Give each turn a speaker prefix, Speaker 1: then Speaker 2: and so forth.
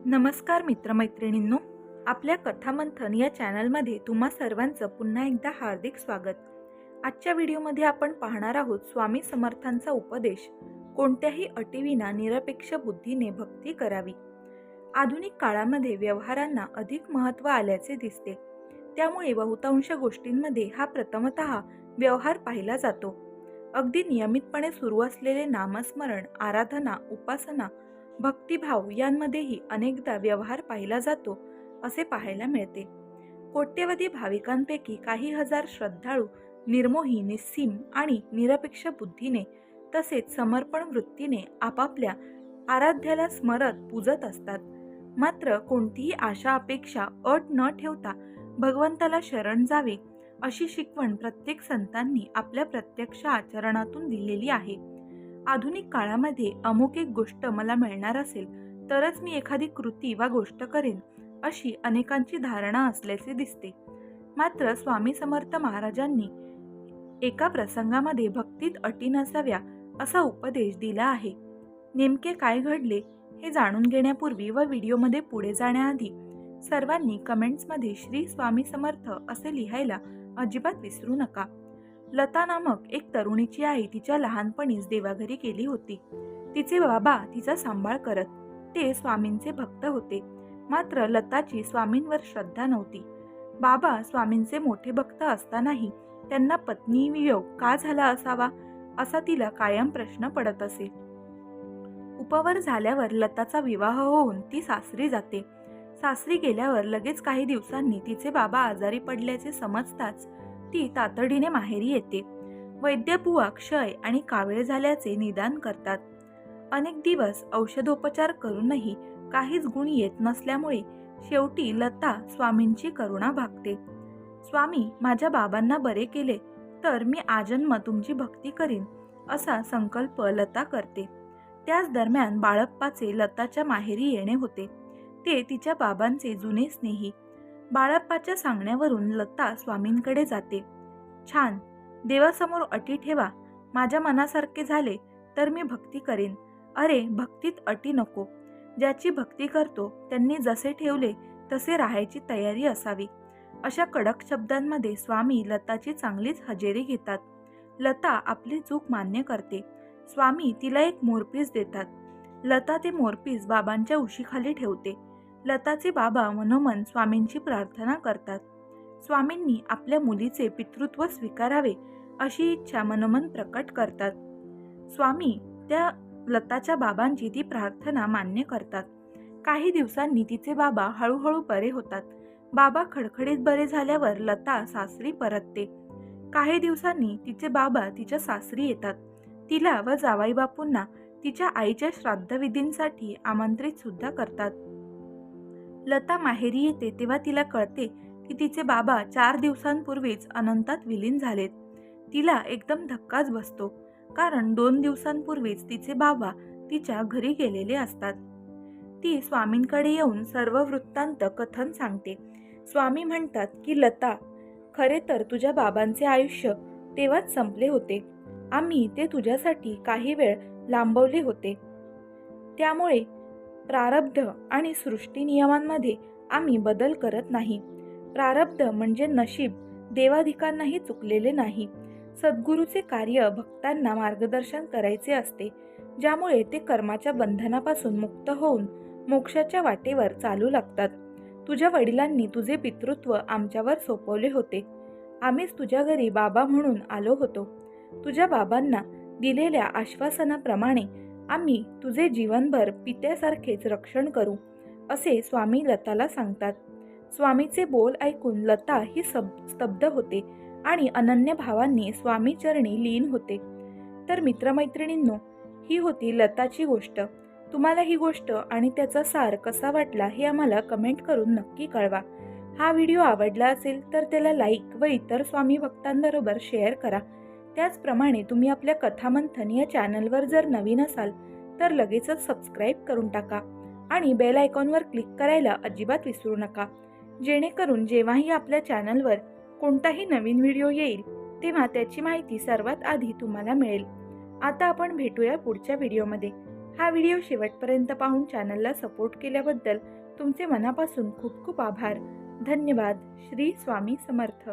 Speaker 1: नमस्कार मित्रमैत्रिणींनो, आपल्या कथामंथन या चॅनलमध्ये तुम्हा सर्वांचं पुन्हा एकदा हार्दिक स्वागत. आजच्या व्हिडिओमध्ये आपण पाहणार आहोत स्वामी समर्थांचा उपदेश, कोणत्याही अटीविना निरपेक्ष बुद्धीने भक्ती करावी. आधुनिक काळामध्ये व्यवहारांना अधिक महत्त्व आल्याचे दिसते. त्यामुळे बहुतांश गोष्टींमध्ये हा प्रथमतः व्यवहार पाहिला जातो. अगदी नियमितपणे सुरू असलेले नामस्मरण, आराधना, उपासना, भक्तिभाव यांमध्येही अनेकदा व्यवहार पाहिला जातो असे पाहायला मिळते. कोट्यवधी भाविकांपैकी काही हजार श्रद्धाळू निर्मोही, निस्सीम आणि निरपेक्ष बुद्धीने तसेच समर्पण वृत्तीने आपापल्या आराध्याला स्मरत पूजत असतात. मात्र कोणतीही आशा अपेक्षा अट न ठेवता भगवंताला शरण जावे अशी शिकवण प्रत्येक संतांनी आपल्या प्रत्यक्ष आचरणातून दिलेली आहे. आधुनिक काळामध्ये अमुक एक गोष्ट मला मिळणार असेल तरच मी एखादी कृती वा गोष्ट करेन अशी अनेकांची धारणा असल्याचे दिसते. मात्र स्वामी समर्थ महाराजांनी एका प्रसंगामध्ये भक्तीत अटी नसाव्या असा उपदेश दिला आहे. नेमके काय घडले हे जाणून घेण्यापूर्वी व व्हिडिओमध्ये पुढे जाण्याआधी सर्वांनी कमेंट्समध्ये श्री स्वामी समर्थ असे लिहायला अजिबात विसरू नका. लता नामक एक तरुणीची आई तिच्या लहानपणीच देवाघरी गेली होती. तिचे बाबा तिचा सांभाळ करत. ते स्वामींचे भक्त होते. मात्र लताची स्वामींवर श्रद्धा नव्हती. बाबा स्वामींचे मोठे भक्त असतानाही त्यांना पत्नी वियोग का झाला असावा असा तिला कायम प्रश्न पडत असे. उपवर झाल्यावर लताचा विवाह होऊन ती सासरी जाते. सासरी गेल्यावर लगेच काही दिवसांनी तिचे बाबा आजारी पडल्याचे समजताच ती तातडीने माहेरी येते. वैद्यबुवा क्षय आणि कावीळ झाल्याचे निदान करतात. अनेक दिवस औषधोपचार करूनही काहीच गुण येत नसल्यामुळे शेवटी लता स्वामींची करुणा भागते. स्वामी, माझ्या बाबांना बरे केले तर मी आजन्म तुमची भक्ती करीन असा संकल्प लता करते. त्याच दरम्यान बाळप्पाचे लताच्या माहेरी येणे होते. ते तिच्या बाबांचे जुने स्नेही. बाळप्पाच्या सांगण्यावरून लता स्वामींकडे जाते. छान, देवासमोर अटी ठेवा. माझ्या मनासारखे झाले तर मी भक्ती करेन. अरे, भक्तीत अटी नको. ज्याची भक्ती करतो त्यांनी जसे ठेवले तसे राहायची तयारी असावी. अशा कडक शब्दांमध्ये स्वामी लताची चांगलीच हजेरी घेतात. लता आपली चूक मान्य करते. स्वामी तिला एक मोरपीस देतात. लता ते मोरपीस बाबांच्या उशीखाली ठेवते. लताचे बाबा मनोमन स्वामींची प्रार्थना करतात. स्वामींनी आपल्या मुलीचे पितृत्व स्वीकारावे अशी इच्छा मनोमन प्रकट करतात. स्वामी त्या लताच्या बाबांची ती प्रार्थना मान्य करतात. काही दिवसांनी तिचे बाबा हळूहळू बरे होतात. बाबा खडखडीत बरे झाल्यावर लता सासरी परतते. काही दिवसांनी तिचे बाबा तिच्या सासरी येतात. तिला व जावाई बापूंना तिच्या आईच्या श्राद्धविधींसाठी आमंत्रित सुद्धा करतात. लता माहेरी येते तेव्हा तिला कळते की तिचे बाबा 4 दिवसांपूर्वीच अनंतात विलीन झालेत. तिला एकदम धक्काच बसतो, कारण 2 दिवसांपूर्वीच तिचे बाबा तिच्या घरी गेलेले असतात. ती स्वामींकडे येऊन सर्व वृत्तांत कथन सांगते. स्वामी म्हणतात की लता, खरे तर तुझ्या बाबांचे आयुष्य तेव्हाच संपले होते. आम्ही ते तुझ्यासाठी काही वेळ लांबवले होते. त्यामुळे प्रारब्ध आणि सृष्टी नियमांमध्ये आम्ही बदल करत नाही. प्रारब्ध म्हणजे नशीब देवाधिकांनाही चुकलेले नाही. सद्गुरूचे कार्य भक्तांना मार्गदर्शन करायचे असते, ज्यामुळे ते कर्माच्या बंधनापासून मुक्त होऊन मोक्षाच्या वाटेवर चालू लागतात. तुझ्या वडिलांनी तुझे पितृत्व आमच्यावर सोपवले होते. आम्हीच तुझ्या घरी बाबा म्हणून आलो होतो. तुझ्या बाबांना दिलेल्या आश्वासनाप्रमाणे आम्ही तुझे जीवनभर पित्यासारखेच रक्षण करू असे स्वामी लताला सांगतात. स्वामीचे बोल ऐकून लता ही स्तब्ध होते आणि अनन्य भावांनी स्वामी चरणी लीन होते. तर मित्रमैत्रिणींनो, ही होती लताची गोष्ट. तुम्हाला ही गोष्ट आणि त्याचा सार कसा वाटला हे आम्हाला कमेंट करून नक्की कळवा. हा व्हिडिओ आवडला असेल तर त्याला लाईक व इतर स्वामी भक्तांबरोबर शेअर करा. त्याचप्रमाणे तुम्ही आपल्या कथामंथन या चॅनलवर जर नवीन असाल तर लगेचच सबस्क्राईब करून टाका आणि बेल आयकॉनवर क्लिक करायला अजिबात विसरू नका, जेणेकरून जेव्हाही आपल्या चॅनलवर कोणताही नवीन व्हिडिओ येईल तेव्हा त्याची माहिती सर्वात आधी तुम्हाला मिळेल. आता आपण भेटूया पुढच्या व्हिडिओमध्ये. हा व्हिडिओ शेवटपर्यंत पाहून चॅनलला सपोर्ट केल्याबद्दल तुमचे मनापासून खूप खूप आभार. धन्यवाद. श्री स्वामी समर्थ.